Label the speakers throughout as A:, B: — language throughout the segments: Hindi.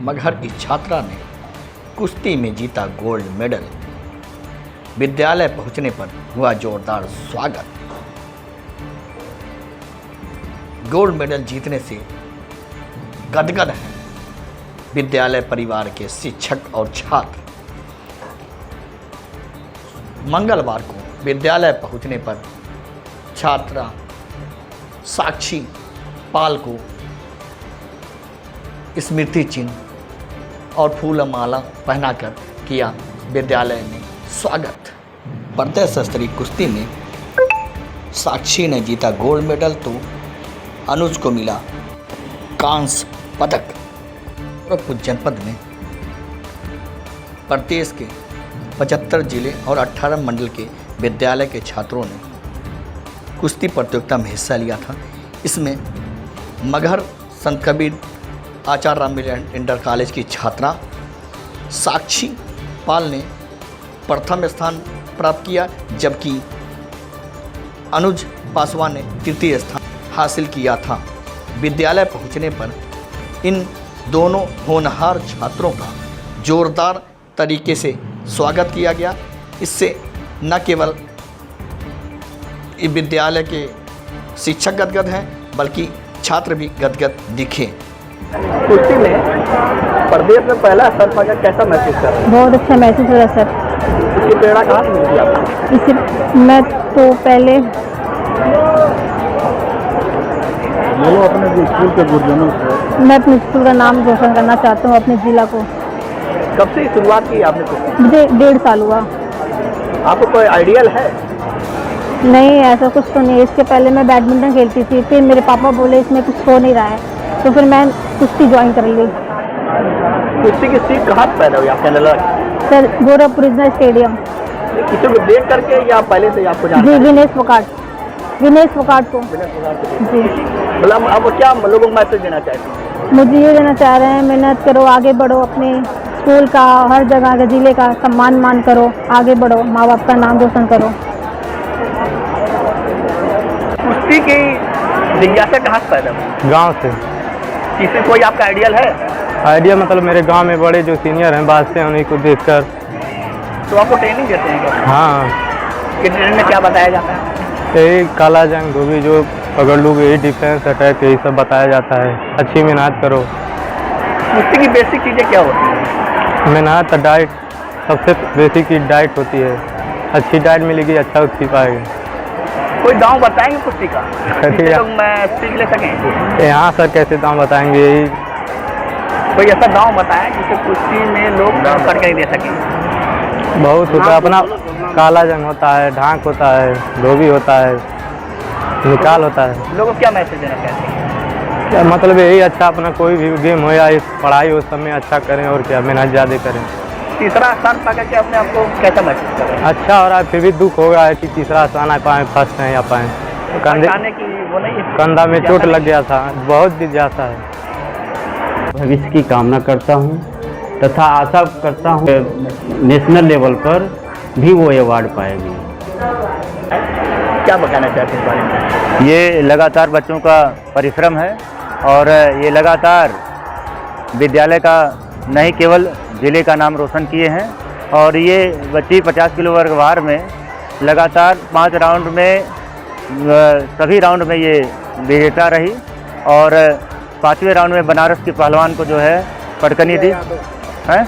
A: मगहर की छात्रा ने कुश्ती में जीता गोल्ड मेडल। विद्यालय पहुंचने पर हुआ जोरदार स्वागत। गोल्ड मेडल जीतने से गदगद हैं विद्यालय परिवार के शिक्षक और छात्र। मंगलवार को विद्यालय पहुंचने पर छात्रा साक्षी पाल को स्मृति चिन्ह और फूल माला पहनाकर किया विद्यालय ने स्वागत। प्रत्यय कुश्ती में साक्षी ने जीता गोल्ड मेडल तो अनुज को मिला कांस्य पदक। गोरखपुर जनपद में प्रदेश के 75 जिले और 18 मंडल के विद्यालय के छात्रों ने कुश्ती प्रतियोगिता में हिस्सा लिया था। इसमें मगहर संत कबीर आचार्य रामविलास इंटर कॉलेज की छात्रा साक्षी पाल ने प्रथम स्थान प्राप्त किया, जबकि अनुज पासवान ने तृतीय स्थान हासिल किया था। विद्यालय पहुंचने पर इन दोनों होनहार छात्रों का जोरदार तरीके से स्वागत किया गया। इससे न केवल विद्यालय के शिक्षक गदगद हैं बल्कि छात्र भी गदगद दिखे।
B: कुश्ती में प्रदेश में पहला स्थान पाकर कैसा महसूस कर रहे हैं?
C: बहुत अच्छा महसूस हो रहा है सर।
B: इसकी प्रेरणा कहाँ से मिलती है आपको?
C: इसे मैं तो पहले
B: अपने स्कूल के गुरुजनों से
C: मैं अपने स्कूल का नाम रोशन करना चाहता हूँ, अपने ज़िला को।
B: कब से शुरुआत की आपने कुश्ती?
C: मुझे 1.5 साल हुआ।
B: आपको कोई आइडियल है?
C: नहीं, ऐसा कुछ तो नहीं। इसके पहले मैं बैडमिंटन खेलती थी, फिर मेरे पापा बोले इसमें कुछ हो नहीं रहा है, तो फिर मैं कुश्ती ज्वाइन कर ली।
B: कुश्ती की सीख कहाँ से पैदा हुई आपके अंदर?
C: Sir, Gorakhpur regional stadium.
B: किसी को देख करके या पहले से आपको जानते
C: जी,
B: हैं?
C: विनेश फोगाट को जी।
B: मतलब अब क्या लोगों को मैसेज देना चाहते हैं?
C: मुझे ये देना चाह रहे हैं, मेहनत करो, आगे बढ़ो, अपने स्कूल का, हर जगह का, जिले का सम्मान करो, आगे बढ़ो, माँ बाप का नाम रोशन करो।
B: कुश्ती की जिज्ञासा कहाँ से पैदा हुई?
D: गांव से।
B: किसी कोई आपका आइडियल है?
D: आइडिया मतलब मेरे गांव में बड़े जो सीनियर हैं बात से उन्हीं को देखकर।
B: तो आपको ट्रेनिंग देते हैं क्या?
D: हाँ,
B: कि ट्रेनिंग में क्या बताया जाता है?
D: यही काला जंग, धोबी, जो पकड़ लूँ, यही डिफेंस अटैक, यही सब बताया जाता है। अच्छी मेहनत करो।
B: कुश्ती की बेसिक चीज़ें क्या होती हैं?
D: मेहनत, डाइट, सबसे बेसिक की डाइट होती है। अच्छी डाइट मिलेगी, अच्छा उठ पाएगा।
B: कोई दांव बताएंगे कुश्ती का, जिससे लोग मैं सीख ले सकें?
D: यहाँ सर कैसे दाम बताएंगे? यही
B: कोई ऐसा दांव बताएं जिससे कुश्ती में लोग दांव करके दे सकें।
D: बहुत होता है अपना। काला जंग होता है, ढांक होता है, धोबी होता है, निकाल होता है।
B: लोगों को क्या मैसेज देना चाहते हैं?
D: क्या मतलब यही अच्छा अपना कोई भी गेम हो या पढ़ाई हो, सब में अच्छा करें और क्या, मेहनत ज़्यादा करें।
B: तीसरा स्थान पाकर के अपने आपको कैसा महसूस कर रहे हैं?
D: अच्छा हो रहा है, फिर भी दुख होगा है कि तीसरा स्थान आ पाए, फर्स्ट नहीं आ पाए।
B: खाने की वो नहीं है?
D: कंधा में चोट लग गया था, बहुत जिज्ञासा है।
E: भविष्य की कामना करता हूँ तथा आशा करता हूँ नेशनल लेवल पर भी वो अवार्ड पाएगी।
B: क्या बताना चाहते हैं इस बारे में?
E: ये लगातार बच्चों का परिश्रम है और ये लगातार विद्यालय का नहीं केवल जिले का नाम रोशन किए हैं। और ये बच्ची 50 किलो वर्ग भार में लगातार 5 राउंड में सभी राउंड में ये विजेता रही और 5वें राउंड में बनारस की पहलवान को जो है पटकनी दी है,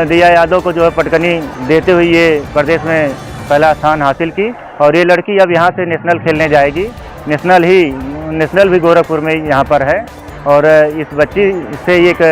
E: दिया यादव को जो है पटकनी देते हुए ये प्रदेश में पहला स्थान हासिल की। और ये लड़की अब यहाँ से नेशनल खेलने जाएगी। नेशनल भी गोरखपुर में यहाँ पर है। और इस बच्ची से एक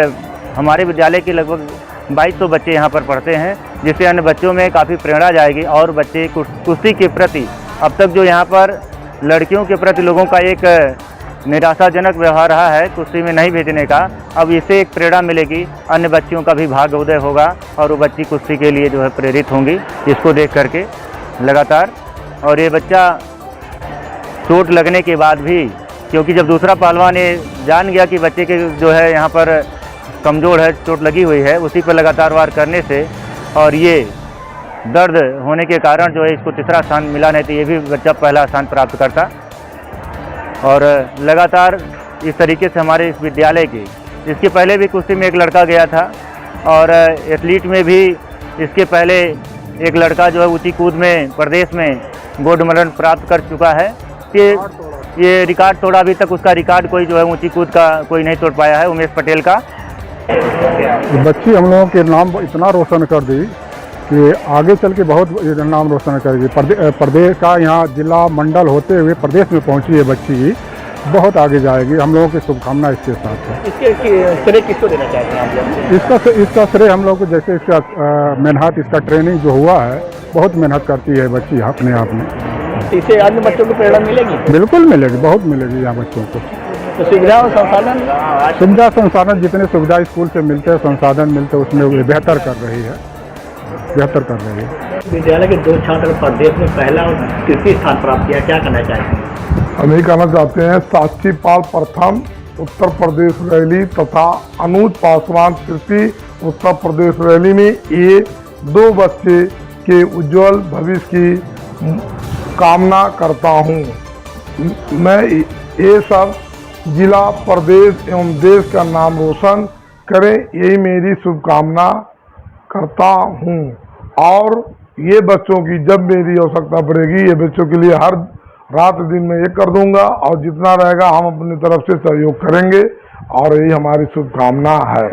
E: हमारे विद्यालय के लगभग 2200 बच्चे यहाँ पर पढ़ते हैं, जिससे अन्य बच्चों में काफ़ी प्रेरणा जाएगी और बच्चे कुश्ती के प्रति, अब तक जो यहाँ पर लड़कियों के प्रति लोगों का एक निराशाजनक व्यवहार रहा है कुश्ती में नहीं भेजने का, अब इससे एक प्रेरणा मिलेगी, अन्य बच्चियों का भी भाग्य उदय होगा और वो बच्ची कुश्ती के लिए जो है प्रेरित होंगी इसको देख करके लगातार। और ये बच्चा चोट लगने के बाद भी, क्योंकि जब दूसरा पहलवान ये जान गया कि बच्चे के जो है यहाँ पर कमज़ोर है, चोट लगी हुई है, उसी पर लगातार वार करने से और ये दर्द होने के कारण जो है इसको तीसरा स्थान मिला, नहीं तो ये भी बच्चा पहला स्थान प्राप्त करता। और लगातार इस तरीके से हमारे इस विद्यालय की इसके पहले भी कुश्ती में एक लड़का गया था और एथलीट में भी इसके पहले एक लड़का जो है ऊंची कूद में प्रदेश में गोल्ड मेडल प्राप्त कर चुका है। ये रिकॉर्ड तोड़ा, अभी तक उसका रिकॉर्ड कोई जो है ऊंची कूद का कोई नहीं तोड़ पाया है, उमेश पटेल का।
F: बच्ची हम लोगों के नाम इतना रोशन कर दी कि आगे चल के बहुत नाम रोशन करेगी। प्रदेश का यहाँ जिला मंडल होते हुए प्रदेश में पहुँची है बच्ची, बहुत आगे जाएगी। हम लोगों की शुभकामना इसके साथ है।
B: इसके श्रेय किसको देना चाहते हैं आप लोग?
F: इसका श्रेय हम लोग को, जैसे इसका मेहनत, इसका ट्रेनिंग जो हुआ है, बहुत मेहनत करती है बच्ची अपने आप में।
B: इससे अन्य बच्चों को प्रेरणा मिलेगी?
F: बिल्कुल मिलेगी, बहुत मिलेगी यहाँ बच्चों को।
B: तो सुविधा और
F: संसाधन जितने सुविधा स्कूल से मिलते हैं, संसाधन मिलते हैं, उसमें वे बेहतर कर रही है।
B: विद्यालय के 2 छात्र प्रदेश में पहला और तृतीय स्थान प्राप्त किया, क्या करना चाहते हैं?
G: हम यही कहना चाहते हैं, साक्षी पाल प्रथम उत्तर प्रदेश रैली तथा अनुज पासवान तृतीय उत्तर प्रदेश रैली में, ये 2 बच्चे के उज्जवल भविष्य की कामना करता हूँ। मैं ये सब जिला, प्रदेश एवं देश का नाम रोशन करें, यही मेरी शुभकामना करता हूँ। और ये बच्चों की जब मेरी आवश्यकता पड़ेगी, ये बच्चों के लिए हर रात दिन में ये कर दूंगा, और जितना रहेगा हम अपनी तरफ से सहयोग करेंगे, और यही हमारी शुभकामना है।